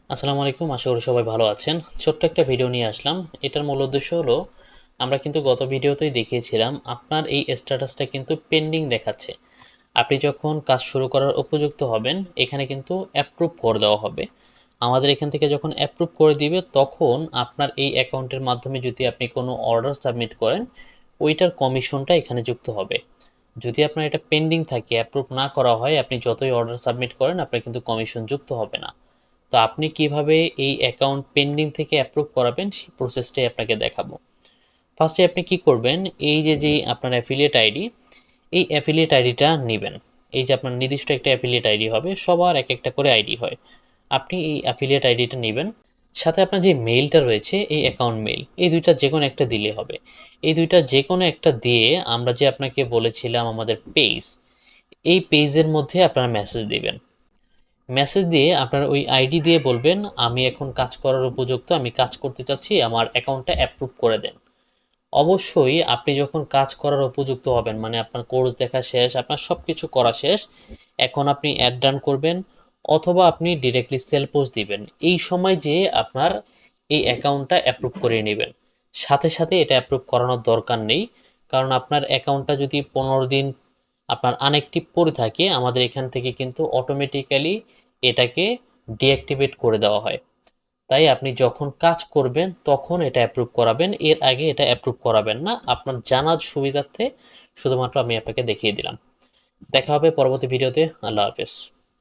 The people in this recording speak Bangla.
আসসালামু আলাইকুম, আশা করি সবাই ভালো আছেন। ছোট্ট একটা ভিডিও নিয়ে আসলাম। এটার মূল উদ্দেশ্য হলো, আমরা কিন্তু গত ভিডিওতেই দেখিয়েছিলাম আপনার এই স্ট্যাটাসটা কিন্তু পেন্ডিং দেখাচ্ছে। আপনি যখন কাজ শুরু করার উপযুক্ত হবেন, এখানে কিন্তু অ্যাপ্রুভ করে দেওয়া হবে। আমাদের এখান থেকে যখন অ্যাপ্রুভ করে দিবে, তখন আপনার এই অ্যাকাউন্টের মাধ্যমে যদি আপনি কোনো অর্ডার সাবমিট করেন, ওইটার কমিশনটা এখানে যুক্ত হবে। যদি আপনার এটা পেন্ডিং থাকে, অ্যাপ্রুভ না করা হয়, আপনি যতই অর্ডার সাবমিট করেন, আপনার কিন্তু কমিশন যুক্ত হবে না। তো আপনি কিভাবে এই অ্যাকাউন্ট পেন্ডিং থেকে অ্যাপ্রুভ করাবেন, সেই প্রসেসটাই আপনাকে দেখাবো। ফার্স্টে আপনি কি করবেন, এই যে আপনার অ্যাফিলিয়েট আইডি, এই অ্যাফিলিয়েট আইডিটা নেবেন। এই যে আপনার নির্দিষ্ট একটা অ্যাফিলিয়েট আইডি হবে, সবার এক একটা করে আইডি হয়। আপনি এই অ্যাফিলিয়েট আইডিটা নেবেন, সাথে আপনার যে মেইলটা রয়েছে, এই অ্যাকাউন্ট মেইল, এই দুইটা যে কোনো একটা দিলে হবে। এই দুইটা যে কোনো একটা দিয়ে আমরা যে আপনাকে বলেছিলাম আমাদের পেজ, এই পেজের মধ্যে আপনারা মেসেজ দিবেন। মেসেজ দিয়ে আপনার ওই আইডি দিয়ে বলবেন, আমি এখন কাজ করার উপযুক্ত, আমি কাজ করতে চাচ্ছি, আমার অ্যাকাউন্টটা অ্যাপ্রুভ করে দেন। অবশ্যই আপনি যখন কাজ করার উপযুক্ত হবেন, মানে আপনার কোর্স দেখা শেষ, আপনার সব কিছু করা শেষ, এখন আপনি অ্যাড ডান করবেন, অথবা আপনি ডিরেক্টলি সেল পোস্ট দিবেন। এই সময় যে আপনার এই অ্যাকাউন্টটা অ্যাপ্রুভ করে নেবেন। সাথে সাথে এটা অ্যাপ্রুভ করানোর দরকার নেই, কারণ আপনার অ্যাকাউন্টটা যদি 15 দিন আপনার আনঅ্যাক্টিভ পড়ে থাকে, আমাদের এখান থেকে কিন্তু অটোমেটিক্যালি এটাকে ডিঅ্যাক্টিভেট করে দেওয়া হয়। তাই আপনি যখন কাজ করবেন তখন এটা অ্যাপ্রুভ করাবেন, এর আগে এটা অ্যাপ্রুভ করাবেন না। আপনার জানার সুবিধার্থে শুধুমাত্র আমি আপনাকে দেখিয়ে দিলাম। দেখা হবে পরবর্তী ভিডিওতে। আল্লাহ হাফেজ।